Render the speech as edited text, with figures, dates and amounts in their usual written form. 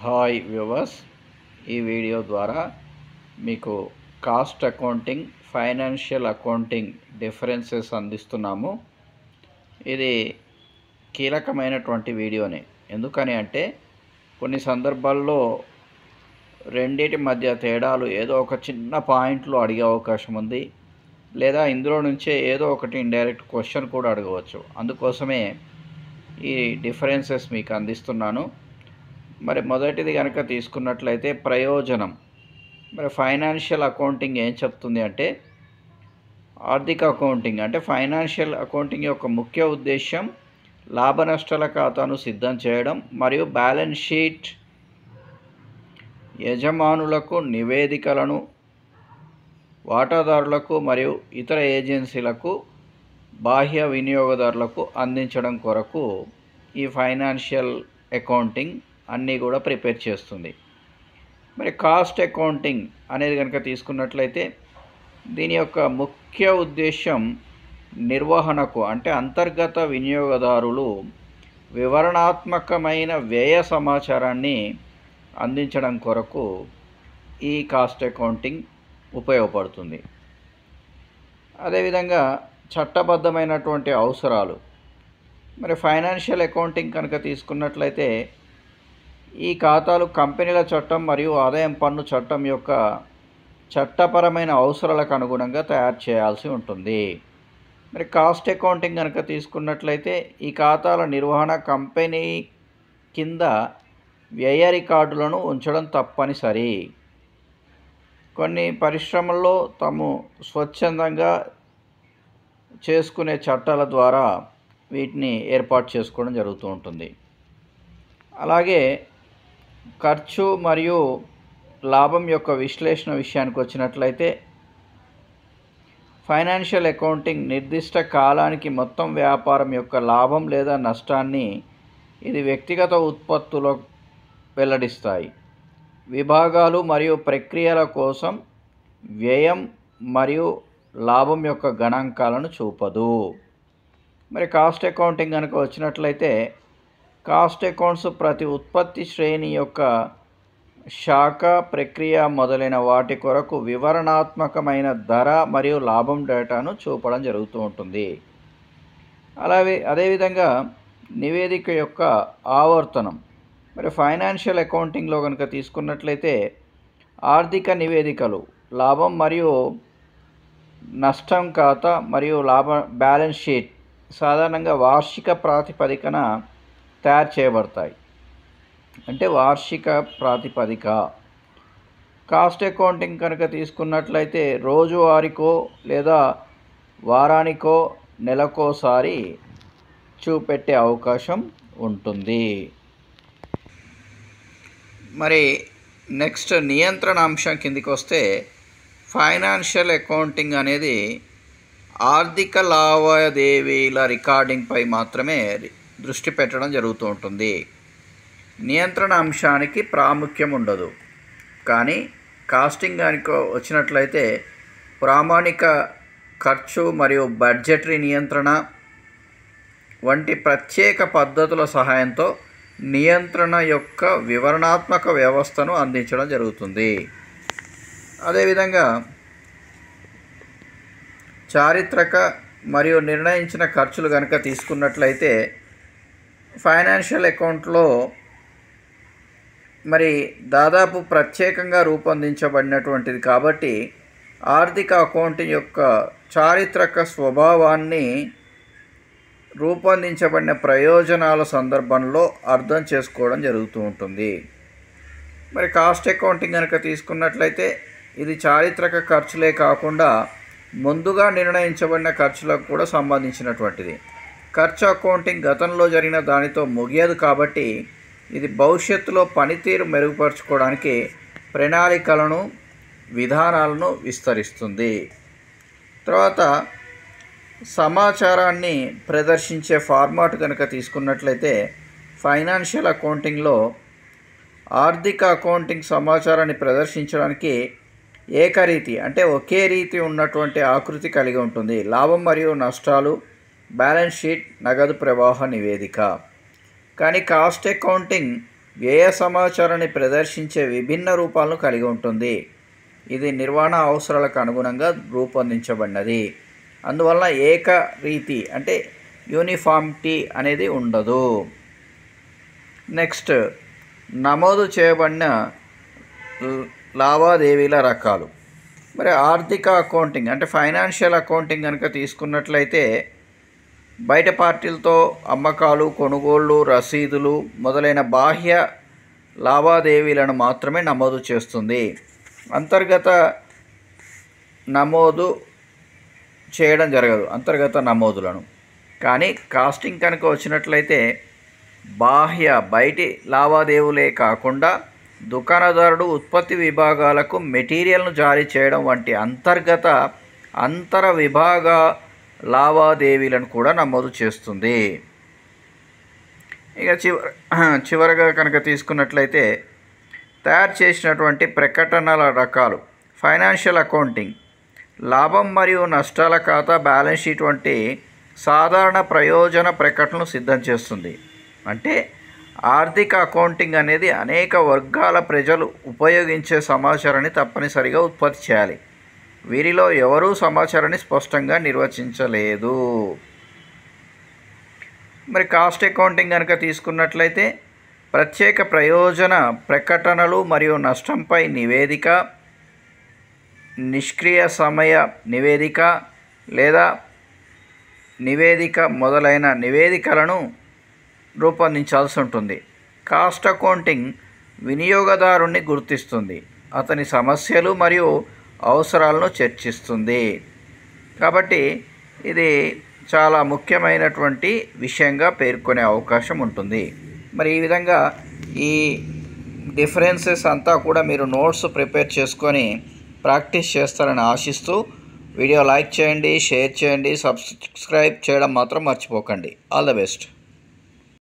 Hi viewers, ఈ video ద్వారా మీకు cost accounting, financial accounting differences అందిస్తున్నాము. ఇది కీలకమైనటువంటి వీడియోనే. ఎందుకని అంటే కొన్ని సందర్భాల్లో రెండింటి మధ్య తేడాలు ఏదో ఒక చిన్న పాయింట్లో అడిగే అవకాశం ఉంది, లేదా ఇందులో నుంచే ఏదో ఒకటి ఇండైరెక్ట్ క్వశ్చన్ కూడా అడగవచ్చు. అందుకోసమే ఈ డిఫరెన్సెస్ మీకు అందిస్తున్నాను. మరి మొదటిది కనుక తీసుకున్నట్లయితే ప్రయోజనం. మరి ఫైనాన్షియల్ అకౌంటింగ్ ఏం చెప్తుంది అంటే, ఆర్థిక అకౌంటింగ్ అంటే ఫైనాన్షియల్ అకౌంటింగ్ యొక్క ముఖ్య ఉద్దేశం లాభ నష్టాల ఖాతాను సిద్ధం చేయడం మరియు బ్యాలెన్స్ షీట్, యజమానులకు నివేదికలను వాటాదారులకు మరియు ఇతర ఏజెన్సీలకు, బాహ్య వినియోగదారులకు అందించడం కొరకు ఈ ఫైనాన్షియల్ అకౌంటింగ్ అన్నీ కూడా ప్రిపేర్ చేస్తుంది. మరి కాస్ట్ అకౌంటింగ్ అనేది కనుక తీసుకున్నట్లయితే దీని యొక్క ముఖ్య ఉద్దేశం నిర్వహణకు, అంటే అంతర్గత వినియోగదారులు వివరణాత్మకమైన వ్యయ సమాచారాన్ని అందించడం కొరకు ఈ కాస్ట్ అకౌంటింగ్ ఉపయోగపడుతుంది. అదేవిధంగా చట్టబద్ధమైనటువంటి అవసరాలు. మరి ఫైనాన్షియల్ అకౌంటింగ్ కనుక తీసుకున్నట్లయితే ఈ ఖాతాలు కంపెనీల చట్టం మరియు ఆదాయం పన్ను చట్టం యొక్క చట్టపరమైన అవసరాలకు అనుగుణంగా తయారు చేయాల్సి ఉంటుంది. మరి కాస్ట్ అకౌంటింగ్ కనుక తీసుకున్నట్లయితే ఈ ఖాతాల నిర్వహణ కంపెనీ కింద వ్యయ రికార్డులను ఉంచడం తప్పనిసరి. కొన్ని పరిశ్రమల్లో తాము స్వచ్ఛందంగా చేసుకునే చట్టాల ద్వారా వీటిని ఏర్పాటు చేసుకోవడం జరుగుతూ ఉంటుంది. అలాగే ఖర్చు మరియు లాభం యొక్క విశ్లేషణ విషయానికి వచ్చినట్లయితే ఫైనాన్షియల్ అకౌంటింగ్ నిర్దిష్ట కాలానికి మొత్తం వ్యాపారం యొక్క లాభం లేదా నష్టాన్ని ఇది వ్యక్తిగత ఉత్పత్తులో వెల్లడిస్తాయి. విభాగాలు మరియు ప్రక్రియల కోసం వ్యయం మరియు లాభం యొక్క గణాంకాలను చూపదు. మరి కాస్ట్ అకౌంటింగ్ కనుక వచ్చినట్లయితే కాస్ట్ అకౌంట్స్ ప్రతి ఉత్పత్తి శ్రేణి యొక్క శాఖ, ప్రక్రియ మొదలైన వాటి కొరకు వివరణాత్మకమైన ధర మరియు లాభం డేటాను చూపడం జరుగుతూ ఉంటుంది. అదేవిధంగా నివేదిక యొక్క ఆవర్తనం. మరి ఫైనాన్షియల్ అకౌంటింగ్లో కనుక తీసుకున్నట్లయితే ఆర్థిక నివేదికలు లాభం మరియు నష్టం ఖాతా మరియు బ్యాలెన్స్ షీట్ సాధారణంగా వార్షిక ప్రాతిపదికన తయారు చేయబడతాయి. అంటే వార్షిక ప్రాతిపదిక. కాస్ట్ అకౌంటింగ్ కనుక తీసుకున్నట్లయితే రోజువారీకో లేదా వారానికో నెలకోసారి చూపెట్టే అవకాశం ఉంటుంది. మరి నెక్స్ట్ నియంత్రణ అంశం కిందికి వస్తే ఫైనాన్షియల్ అకౌంటింగ్ అనేది ఆర్థిక లావాదేవీల రికార్డింగ్పై మాత్రమే దృష్టి పెట్టడం జరుగుతూ ఉంటుంది. నియంత్రణ అంశానికి ప్రాముఖ్యం ఉండదు. కానీ కాస్టింగ్ కనుక వచ్చినట్లయితే ప్రామాణిక ఖర్చు మరియు బడ్జెటరీ నియంత్రణ వంటి ప్రత్యేక పద్ధతుల సహాయంతో నియంత్రణ యొక్క వివరణాత్మక వ్యవస్థను అందించడం జరుగుతుంది. అదేవిధంగా చారిత్రక మరియు నిర్ణయించిన ఖర్చులు కనుక తీసుకున్నట్లయితే ఫైనాన్షియల్ అకౌంట్లో మరి దాదాపు ప్రత్యేకంగా రూపొందించబడినటువంటిది కాబట్టి ఆర్థిక అకౌంటింగ్ యొక్క చారిత్రక స్వభావాన్ని రూపొందించబడిన ప్రయోజనాల సందర్భంలో అర్థం చేసుకోవడం జరుగుతూ ఉంటుంది. మరి కాస్ట్ అకౌంటింగ్ కనుక తీసుకున్నట్లయితే ఇది చారిత్రక ఖర్చులే కాకుండా ముందుగా నిర్ణయించబడిన ఖర్చులకు కూడా సంబంధించినటువంటిది. ఖర్చు అకౌంటింగ్ గతంలో జరిగిన దానితో ముగియదు కాబట్టి ఇది భవిష్యత్తులో పనితీరు మెరుగుపరుచుకోవడానికి ప్రణాళికలను, విధానాలను విస్తరిస్తుంది. తర్వాత సమాచారాన్ని ప్రదర్శించే ఫార్మాట్ కనుక తీసుకున్నట్లయితే ఫైనాన్షియల్ అకౌంటింగ్లో ఆర్థిక అకౌంటింగ్ సమాచారాన్ని ప్రదర్శించడానికి ఏకరీతి అంటే ఒకే రీతి ఉన్నటువంటి ఆకృతి కలిగి ఉంటుంది. లాభం మరియు నష్టాలు, బ్యాలెన్స్ షీట్, నగదు ప్రవాహ నివేదిక. కానీ కాస్ట్ అకౌంటింగ్ వ్యయ సమాచారాన్ని ప్రదర్శించే విభిన్న రూపాలను కలిగి ఉంటుంది. ఇది నిర్వహణ అవసరాలకు అనుగుణంగా రూపొందించబడినది. అందువల్ల ఏకరీతి అంటే యూనిఫార్మిటీ అనేది ఉండదు. నెక్స్ట్, నమోదు చేయబడిన లావాదేవీల రకాలు. మరి ఆర్థిక అకౌంటింగ్ అంటే ఫైనాన్షియల్ అకౌంటింగ్ కనుక తీసుకున్నట్లయితే బయట పార్టీలతో అమ్మకాలు, కొనుగోళ్లు, రసీదులు మొదలైన బాహ్య లావాదేవీలను మాత్రమే నమోదు చేస్తుంది. అంతర్గత నమోదు చేయడం జరగదు, అంతర్గత నమోదులను. కానీ కాస్టింగ్ కనుక వచ్చినట్లయితే బయటి లావాదేవీలే కాకుండా దుకాణదారుడు ఉత్పత్తి విభాగాలకు మెటీరియల్ను జారీ చేయడం వంటి అంతర విభాగ లావాదేవీలను కూడా నమోదు చేస్తుంది. ఇక చివరగా కనుక తీసుకున్నట్లయితే తయారు చేసినటువంటి ప్రకటనల రకాలు. ఫైనాన్షియల్ అకౌంటింగ్ లాభం మరియు నష్టాల ఖాతా, బ్యాలెన్స్ షీట్ వంటి సాధారణ ప్రయోజన ప్రకటనలు సిద్ధం చేస్తుంది. అంటే ఆర్థిక అకౌంటింగ్ అనేది అనేక వర్గాల ప్రజలు ఉపయోగించే సమాచారాన్ని తప్పనిసరిగా ఉత్పత్తి చేయాలి. వీరిలో ఎవరూ సమాచారాన్ని స్పష్టంగా నిర్వచించలేదు. మరి కాస్ట్ అకౌంటింగ్ కనుక తీసుకున్నట్లయితే ప్రత్యేక ప్రయోజన ప్రకటనలు మరియు నష్టంపై నివేదిక, నిష్క్రియ సమయ నివేదిక లేదా నివేదిక మొదలైన నివేదికలను రూపొందించాల్సి ఉంటుంది. కాస్ట్ అకౌంటింగ్ వినియోగదారుణ్ణి గుర్తిస్తుంది, అతని సమస్యలు మరియు అవసరాలను చర్చిస్తుంది. కాబట్టి ఇది చాలా ముఖ్యమైనటువంటి విషయంగా పేర్కొనే అవకాశం ఉంటుంది. మరి ఈ విధంగా ఈ డిఫరెన్సెస్ అంతా కూడా మీరు నోట్స్ ప్రిపేర్ చేసుకొని ప్రాక్టీస్ చేస్తారని ఆశిస్తూ వీడియో లైక్ చేయండి, షేర్ చేయండి, సబ్స్క్రైబ్ చేయడం మాత్రం మర్చిపోకండి. All the best.